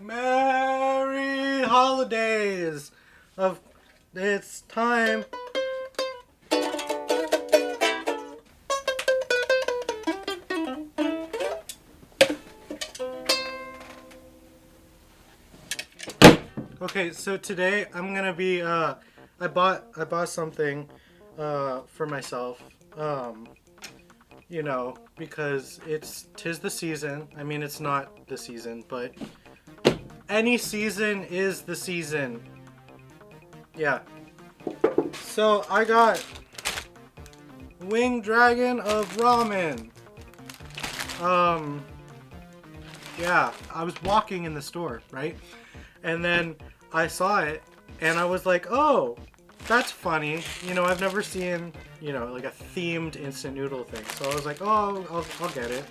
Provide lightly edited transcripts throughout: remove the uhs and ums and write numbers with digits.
Merry holidays! It's time. Okay, so today I'm gonna be I bought something for myself. You know, because tis the season. I mean, it's not the season, but any season is the season. Yeah. So I got Winged Dragon of Ramen. Yeah, I was walking in the store, right? And then I saw it and I was like, oh, that's funny. You know, I've never seen, you know, like a themed instant noodle thing. So I was like, oh, I'll get it.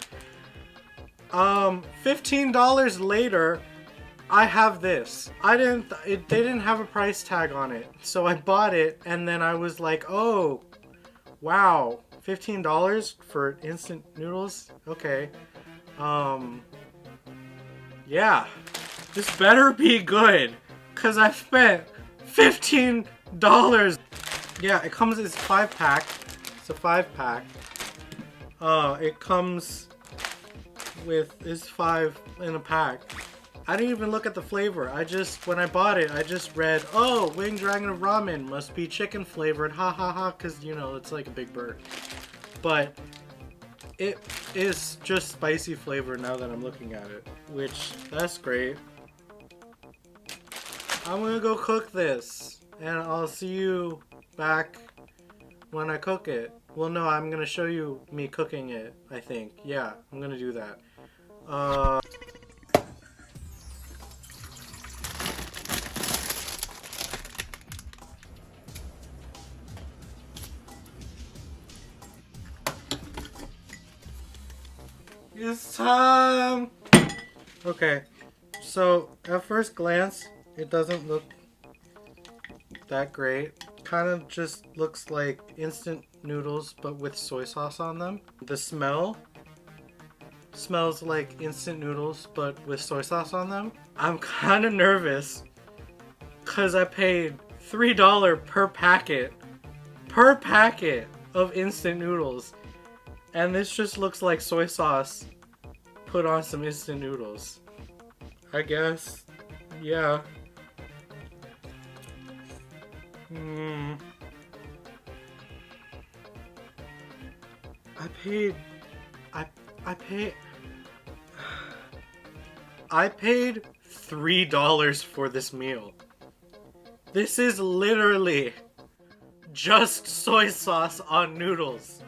$15 later, I have this. They didn't have a price tag on it. So I bought it and then I was like, oh, wow, $15 for instant noodles? Okay. Yeah. This better be good, cause I spent $15. Yeah, it comes as 5-pack. It's a 5-pack. It comes with 5 in a pack. I didn't even look at the flavor. When I bought it, I just read, oh, Winged Dragon of Ramen must be chicken flavored, ha ha ha, cause you know it's like a big bird. But it is just spicy flavor now that I'm looking at it, which that's great. I'm gonna go cook this, and I'll see you back when I cook it. Well, no, I'm gonna show you me cooking it, I think. Yeah, I'm gonna do that. It's time! Okay, so at first glance, it doesn't look that great. Kind of just looks like instant noodles but with soy sauce on them. The smell smells like instant noodles but with soy sauce on them. I'm kind of nervous because I paid $3 per packet of instant noodles, and this just looks like soy sauce put on some instant noodles. I guess, yeah. I paid $3 for this meal. This is literally just soy sauce on noodles.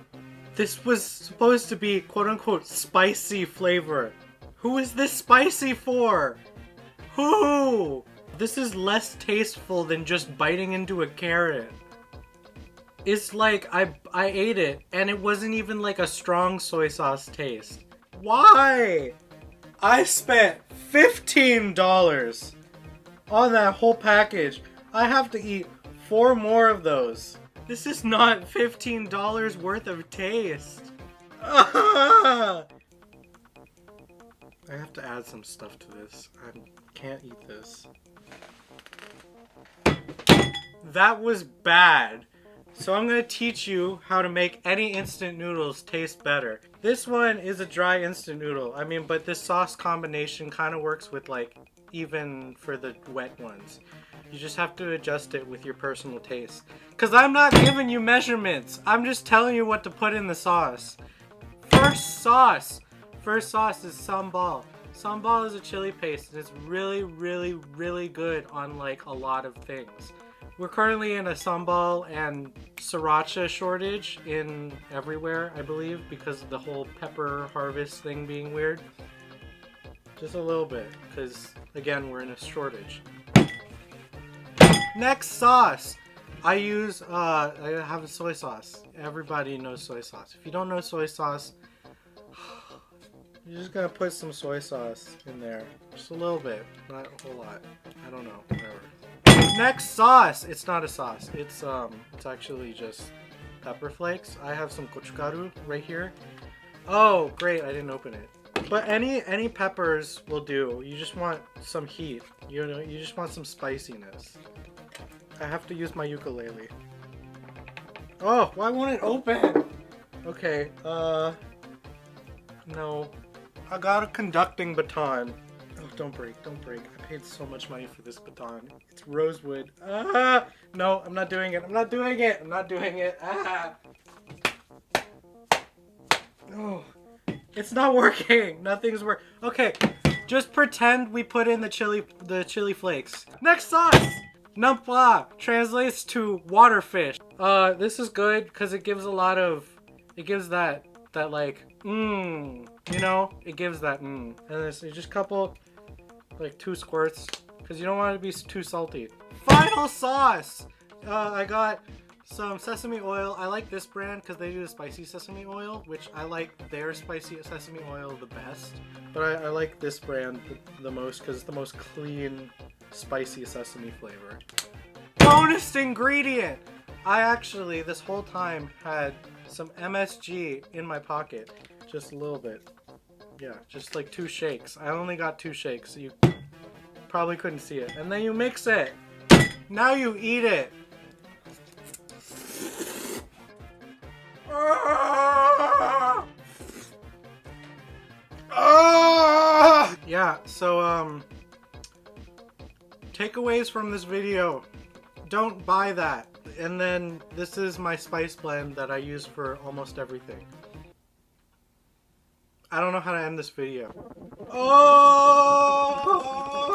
This was supposed to be quote-unquote spicy flavor. Who is this spicy for? Who? This is less tasteful than just biting into a carrot. It's like I ate it and it wasn't even like a strong soy sauce taste. Why? I spent $15 on that whole package. I have to eat 4 more of those. This is not $15 worth of taste. I have to add some stuff to this. I can't eat this. That was bad. So I'm gonna teach you how to make any instant noodles taste better. This one is a dry instant noodle. I mean, but this sauce combination kind of works with like, even for the wet ones. You just have to adjust it with your personal taste. Cause I'm not giving you measurements. I'm just telling you what to put in the sauce. First sauce is sambal. Sambal is a chili paste and it's really, really, really good on like a lot of things. We're currently in a sambal and sriracha shortage in everywhere, I believe, because of the whole pepper harvest thing being weird. Just a little bit, because again, we're in a shortage. Next sauce. I have a soy sauce. Everybody knows soy sauce. If you don't know soy sauce, you're just gonna put some soy sauce in there. Just a little bit, not a whole lot. I don't know, whatever. Next sauce. It's not a sauce. It's actually just pepper flakes. I have some gochugaru right here. Oh, great, I didn't open it. But any peppers will do. You just want some heat. You know, you just want some spiciness. I have to use my ukulele. Oh, why won't it open? Okay, no. I got a conducting baton. Oh, don't break, don't break. I paid so much money for this baton. It's rosewood. Ah! No, I'm not doing it. I'm not doing it. I'm not doing it. Ah! Oh, it's not working. Nothing's working. Okay, just pretend we put in the chili flakes. Next sauce! Numpla translates to water fish. This is good because it gives a lot of, it gives that like, you know, it gives that And this just couple, like 2 squirts, because you don't want it to be too salty. Final sauce! I got some sesame oil. I like this brand because they do the spicy sesame oil, which I like their spicy sesame oil the best. But I like this brand the most because it's the most clean, spicy sesame flavor. Bonus ingredient! I actually, this whole time, had some MSG in my pocket. Just a little bit. Yeah, just like 2 shakes. I only got 2 shakes, so you probably couldn't see it. And then you mix it. Now you eat it. Yeah, so takeaways from this video. Don't buy that. And then this is my spice blend that I use for almost everything. I don't know how to end this video. Oh!